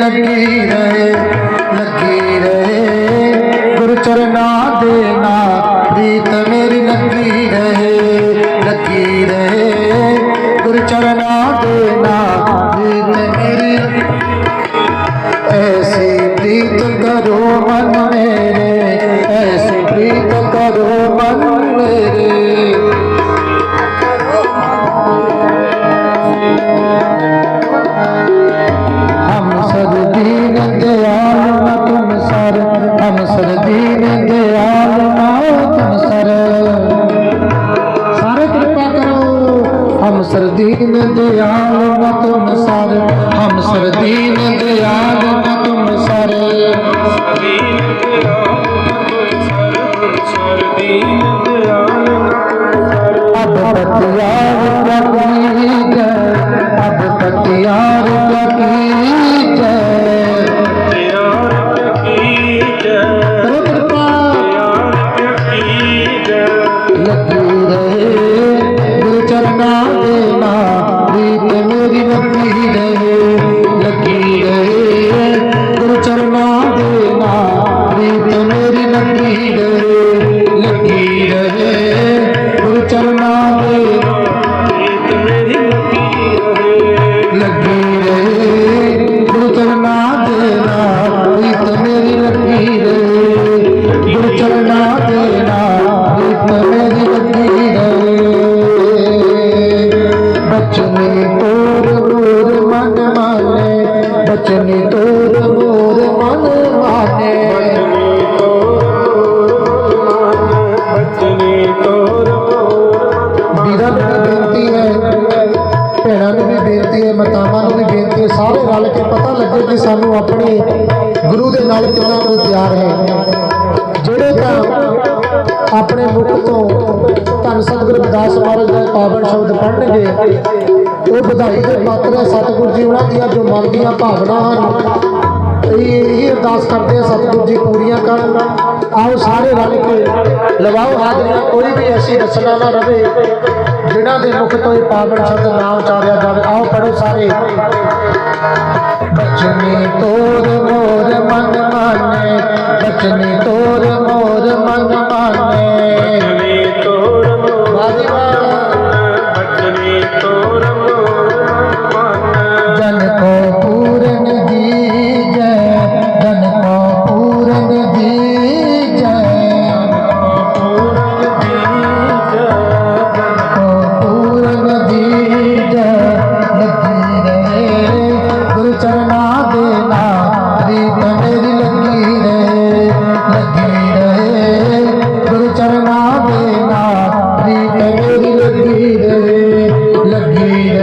लगी रहे गुरु चरना देना प्रीत मेरी लगी रहे गुरु चरना देना प्रीत मेरी ऐसी प्रीत करो मन मेरे ऐसी प्रीत करो मन मेरे हम सर दीन दयाल न तुम सर हम सर दीन दयाल न तुम सर सारे कृपा करो हम सर दीन दयाल न तुम सर हम सर दीन दयाल न तुम सर अब बतियार लगी अब बतियार लगी लगी रहे गुरु चरना देना प्रीत मेरी लगी रहे गुरु चरना देना प्रीत मेरी लगी रहे गुरु चरना देना लगी रहे गुरु चरना देना प्रीत मेरी लगी रहे गुरु चरना देना प्रीत मेरी लगी रहे बचनी तोर मोर मन माने बचनी तोर मोर मन माने वीरां नूं भी बेनती है भैणां नूं भी बेनती है मातावां नूं भी बेनती है सारे रल के पता लगे कि सानू अपने गुरु दे नाल कितना कोई प्यार है ਜਿਹੜੇ ਤਾਂ ਆਪਣੇ ਮੁਖ ਤੋਂ ਧੰਨ ਸਤਿਗੁਰੂ ਰਵਿਦਾਸ ਮਹਾਰਾਜ ਦੇ ਪਾਵਨ ਸ਼ਬਦ ਪੜ੍ਹਨਗੇ ਉਹ ਵਧਾਈ ਦੇ ਪਾਤਰ ਹੈ ਸਤਿਗੁਰੂ ਜੀ ਉਹਨਾਂ ਦੀਆਂ ਜੋ ਮਨ ਦੀਆਂ ਭਾਵਨਾ ਹਨ ਇਹ ਅਰਦਾਸ ਕਰਦੇ ਆ ਸਤਿਗੁਰੂ ਜੀ ਪੂਰੀਆਂ ਕਰਨ आओ सारे रल के लवाओ हाजरियां कोई भी ऐसी रचना ना रहे जिन्हां दे मुख तो पावन शब्द ना उचारिया जाए आओ पढ़ो सारे बचनी तोर मोर मन माने बचनी तोर मोर मन माने जन को पूरन दीजै जन को पूरन दीजै पूरन दीजै लगी रहे गुरु चरना देना प्रीत मेरी लगी रहे गुरु चरना देना प्रीत मेरी लगी रहे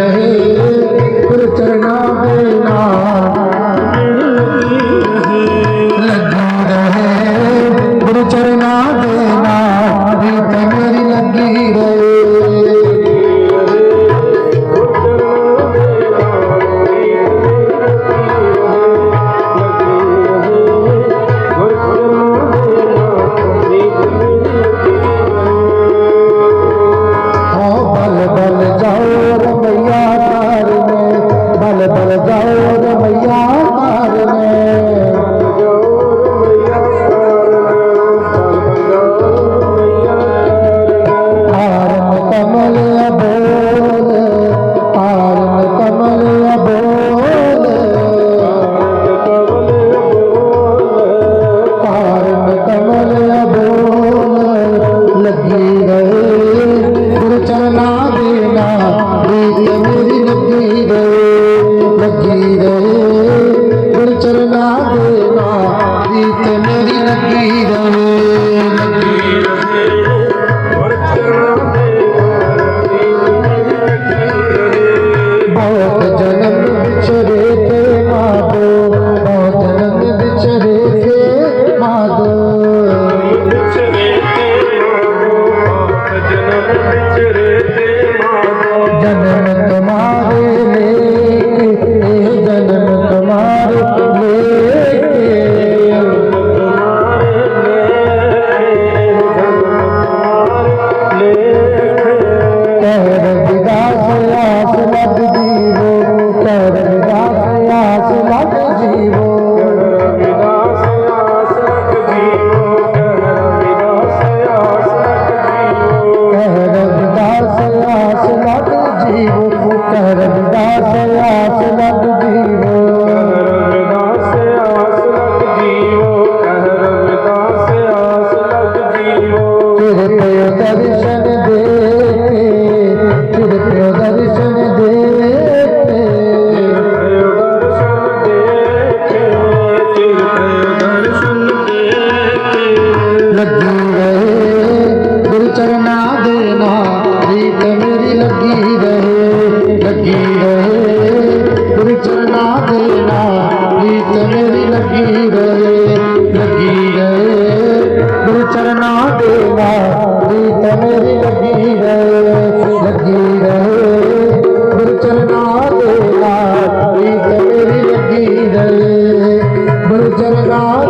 गुजर गाए